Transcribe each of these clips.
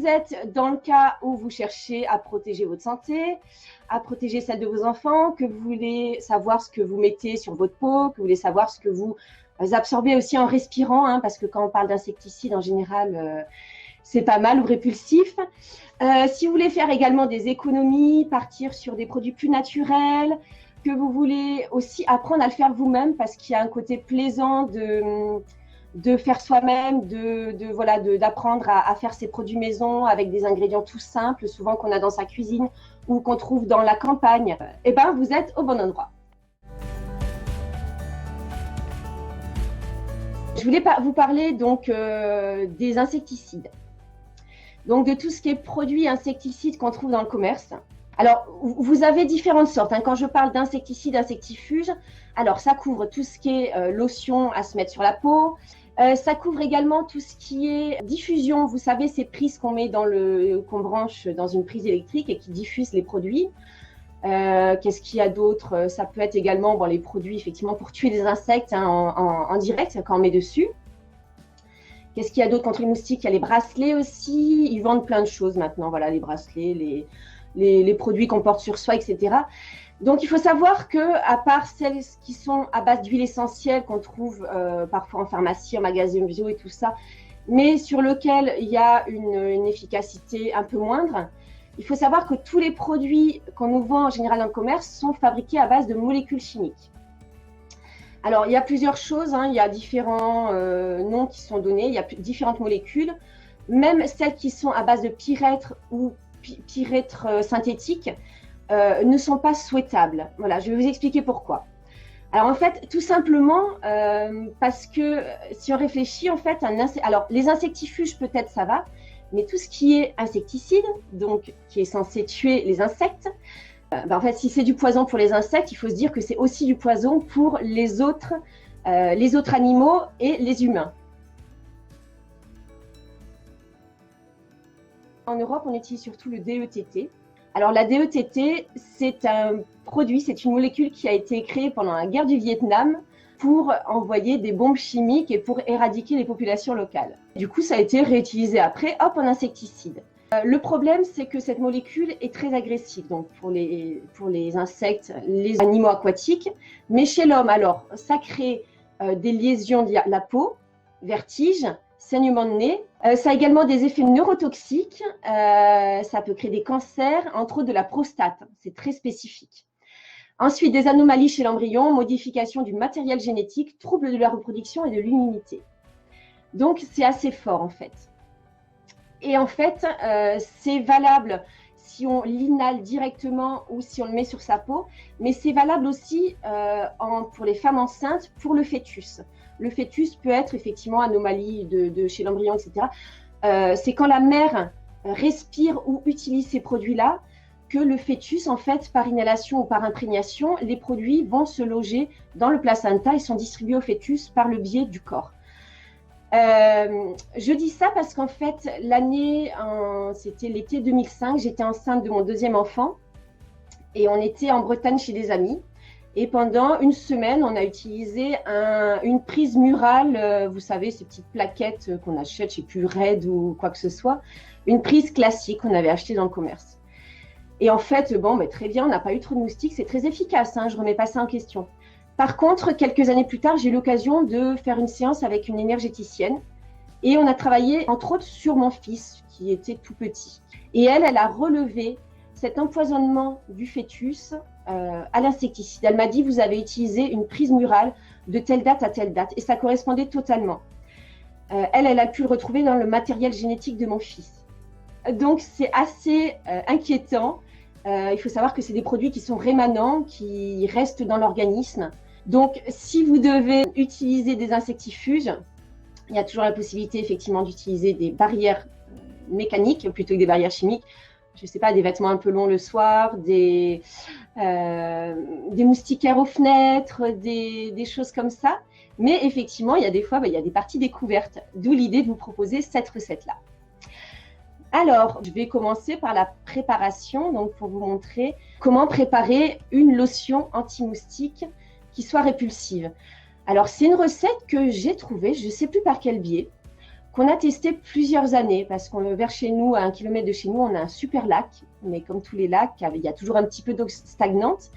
vous êtes dans le cas où vous cherchez à protéger votre santé, à protéger celle de vos enfants, que vous voulez savoir ce que vous mettez sur votre peau, que vous voulez savoir ce que vous absorbez aussi en respirant, hein, parce que quand on parle d'insecticides, en général, c'est pas mal ou répulsif. Si vous voulez faire également des économies, partir sur des produits plus naturels, que vous voulez aussi apprendre à le faire vous-même, parce qu'il y a un côté plaisant de faire soi-même, d'apprendre à faire ses produits maison avec des ingrédients tout simples, souvent qu'on a dans sa cuisine ou qu'on trouve dans la campagne, eh ben, vous êtes au bon endroit. Je voulais vous parler donc des insecticides. Donc de tout ce qui est produits insecticides qu'on trouve dans le commerce. Alors, vous avez différentes sortes. Hein. Quand je parle d'insecticides, insectifuges, alors ça couvre tout ce qui est lotion à se mettre sur la peau. Ça couvre également tout ce qui est diffusion. Vous savez, ces prises qu'on branche dans une prise électrique et qui diffusent les produits. Qu'est-ce qu'il y a d'autre? Ça peut être également les produits effectivement pour tuer les insectes, hein, en direct quand on met dessus. Qu'est-ce qu'il y a d'autre contre les moustiques? Il y a les bracelets aussi. Ils vendent plein de choses maintenant. Voilà, les bracelets, les produits qu'on porte sur soi, etc. Donc, il faut savoir que, à part celles qui sont à base d'huile essentielle qu'on trouve parfois en pharmacie, en magasin bio et tout ça, mais sur lequel il y a une efficacité un peu moindre, il faut savoir que tous les produits qu'on nous vend en général dans le commerce sont fabriqués à base de molécules chimiques. Alors, il y a plusieurs choses, hein, il y a différents noms qui sont donnés, il y a différentes molécules, même celles qui sont à base de pyrètre ou pyrètre synthétique ne sont pas souhaitables. Voilà, je vais vous expliquer pourquoi. Alors en fait, tout simplement parce que si on réfléchit, en fait, alors les insectifuges peut-être ça va, mais tout ce qui est insecticide, donc qui est censé tuer les insectes, en fait, si c'est du poison pour les insectes, il faut se dire que c'est aussi du poison pour les autres animaux et les humains. En Europe, on utilise surtout le DETT. Alors la DETT, c'est un produit, c'est une molécule qui a été créée pendant la guerre du Vietnam pour envoyer des bombes chimiques et pour éradiquer les populations locales. Du coup, ça a été réutilisé après, hop, en insecticide. Le problème, c'est que cette molécule est très agressive, donc pour les insectes, les animaux aquatiques. Mais chez l'homme, alors, ça crée des lésions de la peau, vertiges, saignement de nez. Ça a également des effets neurotoxiques. Ça peut créer des cancers, entre autres de la prostate. C'est très spécifique. Ensuite, des anomalies chez l'embryon, modification du matériel génétique, troubles de la reproduction et de l'immunité. Donc, c'est assez fort en fait. Et en fait, c'est valable si on l'inhale directement ou si on le met sur sa peau, mais c'est valable aussi pour les femmes enceintes, pour le fœtus. Le fœtus peut être effectivement anomalie de chez l'embryon, etc. C'est quand la mère respire ou utilise ces produits-là que le fœtus, en fait, par inhalation ou par imprégnation, les produits vont se loger dans le placenta et sont distribués au fœtus par le biais du corps. Je dis ça parce qu'en fait, c'était l'été 2005, j'étais enceinte de mon deuxième enfant et on était en Bretagne chez des amis. Et pendant une semaine, on a utilisé une prise murale, vous savez, ces petites plaquettes qu'on achète, je ne sais plus, Red ou quoi que ce soit, une prise classique qu'on avait achetée dans le commerce. Et en fait, très bien, on n'a pas eu trop de moustiques, c'est très efficace, hein, je ne remets pas ça en question. Par contre, quelques années plus tard, j'ai eu l'occasion de faire une séance avec une énergéticienne et on a travaillé entre autres sur mon fils qui était tout petit. Et elle a relevé cet empoisonnement du fœtus à l'insecticide. Elle m'a dit, vous avez utilisé une prise murale de telle date à telle date et ça correspondait totalement. Elle a pu le retrouver dans le matériel génétique de mon fils. Donc c'est assez inquiétant. Il faut savoir que c'est des produits qui sont rémanents, qui restent dans l'organisme. Donc, si vous devez utiliser des insectifuges, il y a toujours la possibilité effectivement d'utiliser des barrières mécaniques plutôt que des barrières chimiques. Je ne sais pas, des vêtements un peu longs le soir, des moustiquaires aux fenêtres, des choses comme ça. Mais effectivement, il y a des fois, il y a des parties découvertes, d'où l'idée de vous proposer cette recette-là. Alors, je vais commencer par la préparation, donc pour vous montrer comment préparer une lotion anti-moustique qui soit répulsive. Alors, c'est une recette que j'ai trouvée, je ne sais plus par quel biais, qu'on a testé plusieurs années, parce qu'on vers chez nous, à 1 kilomètre de chez nous, on a un super lac, mais comme tous les lacs, il y a toujours un petit peu d'eau stagnante,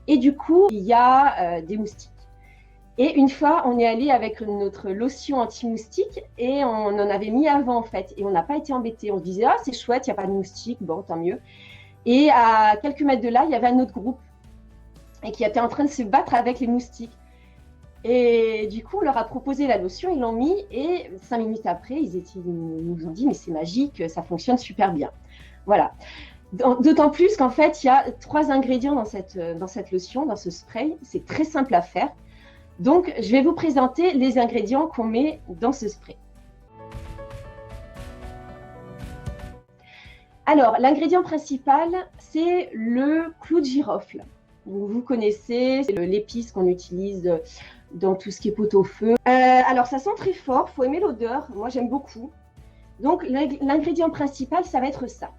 et du coup, il y a des moustiques. Et une fois, on est allé avec notre lotion anti-moustique et on en avait mis avant en fait. Et on n'a pas été embêtés. On se disait, ah, c'est chouette, il n'y a pas de moustiques, bon, tant mieux. Et à quelques mètres de là, il y avait un autre groupe et qui était en train de se battre avec les moustiques. Et du coup, on leur a proposé la lotion, ils l'ont mis et 5 minutes après, ils nous ont dit, mais c'est magique, ça fonctionne super bien. Voilà. D'autant plus qu'en fait, il y a 3 ingrédients dans cette lotion, dans ce spray. C'est très simple à faire. Donc, je vais vous présenter les ingrédients qu'on met dans ce spray. Alors, l'ingrédient principal, c'est le clou de girofle. Donc, vous connaissez, c'est l'épice qu'on utilise dans tout ce qui est pot-au-feu. Alors, ça sent très fort, il faut aimer l'odeur. Moi, j'aime beaucoup. Donc, l'ingrédient principal, ça va être ça.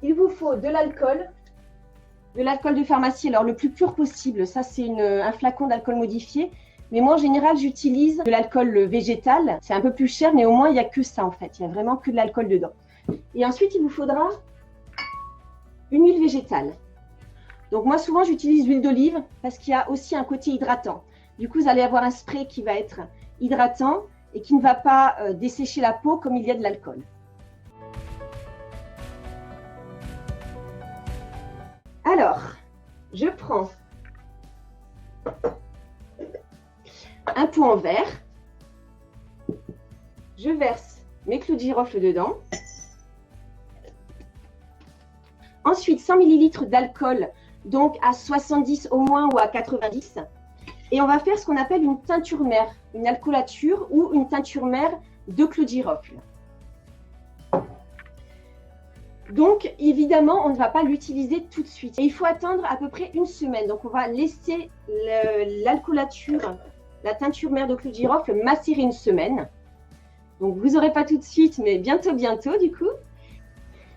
Il vous faut de l'alcool de pharmacie, alors le plus pur possible. Ça, c'est un flacon d'alcool modifié. Mais moi, en général, j'utilise de l'alcool végétal. C'est un peu plus cher, mais au moins, il n'y a que ça, en fait. Il n'y a vraiment que de l'alcool dedans. Et ensuite, il vous faudra une huile végétale. Donc, moi, souvent, j'utilise l'huile d'olive parce qu'il y a aussi un côté hydratant. Du coup, vous allez avoir un spray qui va être hydratant et qui ne va pas dessécher la peau comme il y a de l'alcool. Alors, je prends un pot en verre, je verse mes clous de girofle dedans, ensuite 100 ml d'alcool, donc à 70 au moins ou à 90, et on va faire ce qu'on appelle une teinture mère, une alcoolature ou une teinture mère de clous de girofle. Donc, évidemment, on ne va pas l'utiliser tout de suite. Et il faut attendre à peu près 1 semaine. Donc, on va laisser l'alcoolature, la teinture mère de clous de girofle, macérer 1 semaine. Donc, vous n'aurez pas tout de suite, mais bientôt, du coup.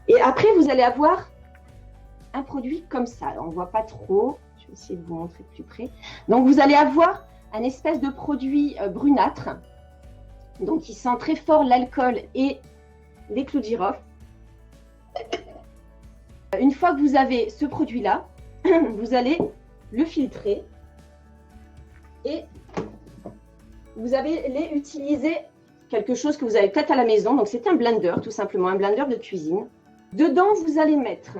Et après, vous allez avoir un produit comme ça. Alors, on ne voit pas trop. Je vais essayer de vous montrer de plus près. Donc, vous allez avoir un espèce de produit brunâtre. Donc, il sent très fort l'alcool et les clous de girofle. Une fois que vous avez ce produit-là, vous allez le filtrer et vous allez utiliser quelque chose que vous avez peut-être à la maison. Donc, c'est un blender, tout simplement, un blender de cuisine. Dedans, vous allez mettre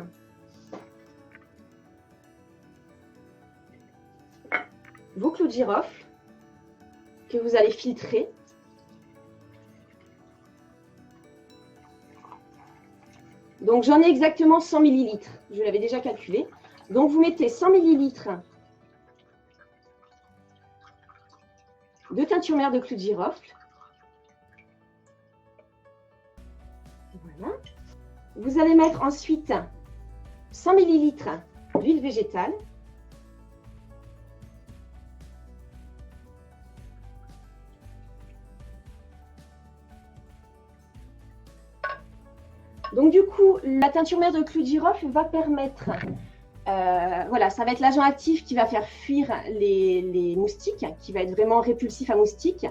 vos clous de girofle que vous allez filtrer. Donc, j'en ai exactement 100 ml. Je l'avais déjà calculé. Donc, vous mettez 100 ml de teinture mère de clous de girofle. Voilà. Vous allez mettre ensuite 100 ml d'huile végétale. Donc, du coup, la teinture mère de clous de girofle va permettre, voilà, ça va être l'agent actif qui va faire fuir les moustiques, qui va être vraiment répulsif à moustiques.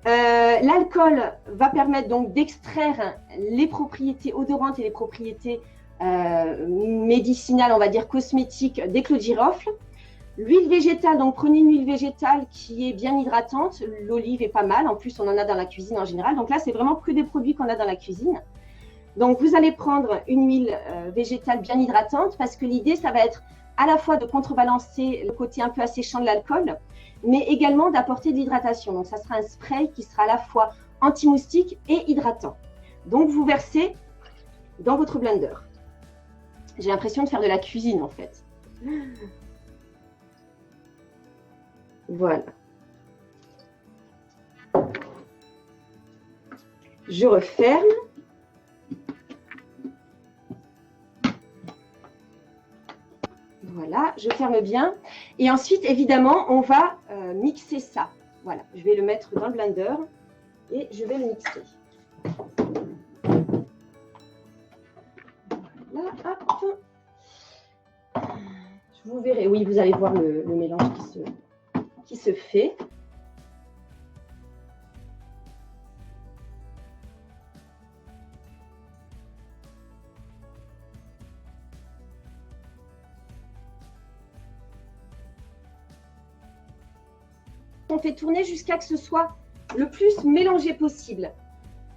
L'alcool va permettre donc d'extraire les propriétés odorantes et les propriétés médicinales, on va dire cosmétiques des clous de girofle. L'huile végétale, donc prenez une huile végétale qui est bien hydratante. L'olive est pas mal, en plus on en a dans la cuisine en général. Donc là, c'est vraiment que des produits qu'on a dans la cuisine. Donc, vous allez prendre une huile végétale bien hydratante parce que l'idée, ça va être à la fois de contrebalancer le côté un peu asséchant de l'alcool, mais également d'apporter de l'hydratation. Donc, ça sera un spray qui sera à la fois anti-moustique et hydratant. Donc, vous versez dans votre blender. J'ai l'impression de faire de la cuisine, en fait. Voilà. Je referme. Voilà, je ferme bien. Et ensuite, évidemment, on va mixer ça. Voilà, je vais le mettre dans le blender et je vais le mixer. Voilà, hop. Vous verrez, oui, vous allez voir le mélange qui se fait. on fait tourner jusqu'à ce que ce soit le plus mélangé possible.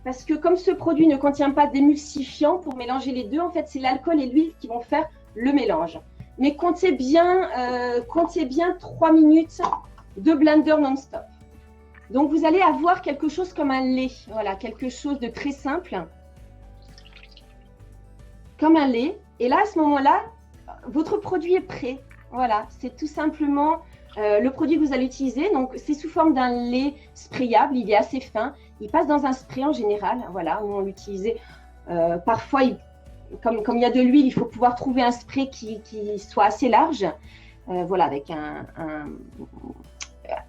Parce que comme ce produit ne contient pas d'émulsifiant pour mélanger les deux, en fait, c'est l'alcool et l'huile qui vont faire le mélange. Mais comptez bien 3 minutes de blender non-stop. Donc, vous allez avoir quelque chose comme un lait. Voilà, quelque chose de très simple. Comme un lait. Et là, à ce moment-là, votre produit est prêt. Voilà, c'est tout simplement le produit que vous allez utiliser. Donc, c'est sous forme d'un lait sprayable. Il est assez fin. Il passe dans un spray en général. Voilà, où on l'utilisait. Parfois, comme il y a de l'huile, il faut pouvoir trouver un spray qui soit assez large. Voilà, avec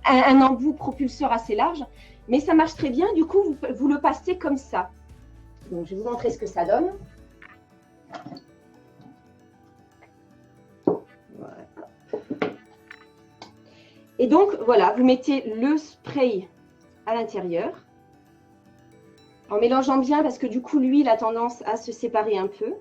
un embout propulseur assez large. Mais ça marche très bien. Du coup, vous le passez comme ça. Donc, je vais vous montrer ce que ça donne. Voilà. Et donc, voilà, vous mettez le spray à l'intérieur en mélangeant bien parce que du coup, l'huile a tendance à se séparer un peu.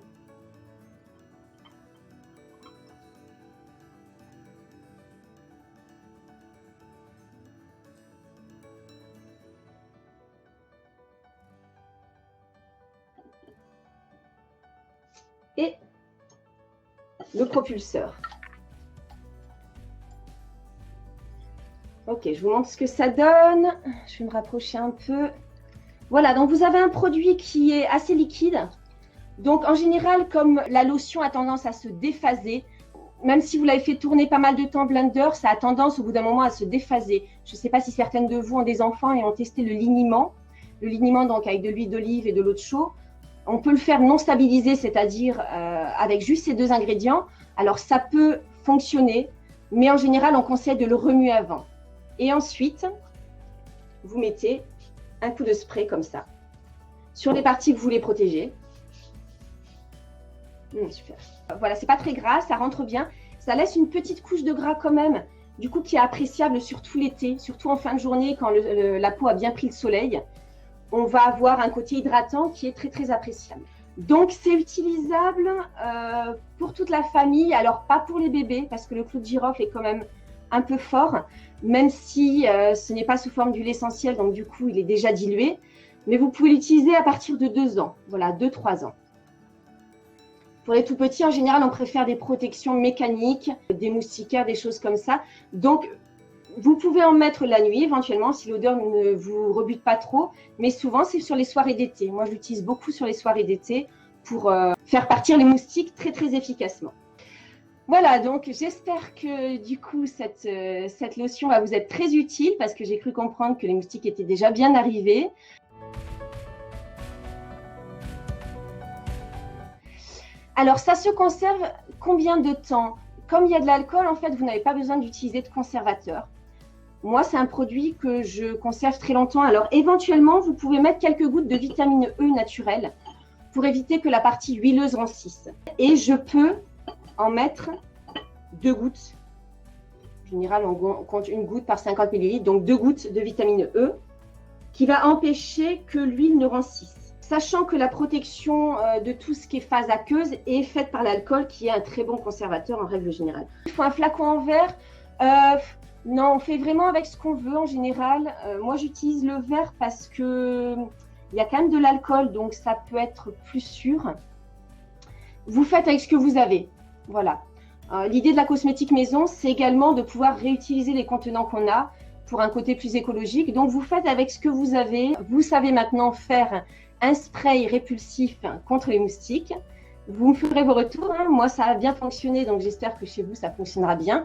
Et le propulseur. Ok, je vous montre ce que ça donne. Je vais me rapprocher un peu. Voilà, donc vous avez un produit qui est assez liquide. Donc en général, comme la lotion a tendance à se déphaser, même si vous l'avez fait tourner pas mal de temps en blender, ça a tendance au bout d'un moment à se déphaser. Je ne sais pas si certaines de vous ont des enfants et ont testé le liniment. Le liniment, donc avec de l'huile d'olive et de l'eau de chaux. On peut le faire non stabilisé, c'est-à-dire avec juste ces deux ingrédients. Alors, ça peut fonctionner, mais en général, on conseille de le remuer avant. Et ensuite, vous mettez un coup de spray comme ça, sur les parties que vous voulez protéger. Super. Voilà, c'est pas très gras, ça rentre bien. Ça laisse une petite couche de gras quand même, du coup, qui est appréciable surtout l'été, surtout en fin de journée, quand la peau a bien pris le soleil. On va avoir un côté hydratant qui est très, très appréciable. Donc, c'est utilisable pour toute la famille. Alors, pas pour les bébés, parce que le clou de girofle est quand même un peu fort, même si ce n'est pas sous forme d'huile essentielle, donc du coup, il est déjà dilué. Mais vous pouvez l'utiliser à partir de 2 ans, voilà, 2-3 ans. Pour les tout petits, en général, on préfère des protections mécaniques, des moustiquaires, des choses comme ça. Donc, vous pouvez en mettre la nuit, éventuellement, si l'odeur ne vous rebute pas trop. Mais souvent, c'est sur les soirées d'été. Moi, je l'utilise beaucoup sur les soirées d'été pour faire partir les moustiques très, très efficacement. Voilà, donc j'espère que du coup, cette lotion va vous être très utile parce que j'ai cru comprendre que les moustiques étaient déjà bien arrivés. Alors, ça se conserve combien de temps? Comme il y a de l'alcool, en fait, vous n'avez pas besoin d'utiliser de conservateur. Moi, c'est un produit que je conserve très longtemps. Alors, éventuellement, vous pouvez mettre quelques gouttes de vitamine E naturelle pour éviter que la partie huileuse rancisse. Et je peux en mettre 2 gouttes. En général, on compte 1 goutte par 50 ml, donc 2 gouttes de vitamine E qui va empêcher que l'huile ne rancisse. Sachant que la protection de tout ce qui est phase aqueuse est faite par l'alcool, qui est un très bon conservateur en règle générale. Il faut un flacon en verre. Non, on fait vraiment avec ce qu'on veut en général. Moi, j'utilise le verre parce que il y a quand même de l'alcool, donc ça peut être plus sûr. Vous faites avec ce que vous avez. Voilà. L'idée de la cosmétique maison, c'est également de pouvoir réutiliser les contenants qu'on a pour un côté plus écologique. Donc, vous faites avec ce que vous avez. Vous savez maintenant faire un spray répulsif contre les moustiques. Vous me ferez vos retours. Hein. Moi, ça a bien fonctionné, donc j'espère que chez vous, ça fonctionnera bien.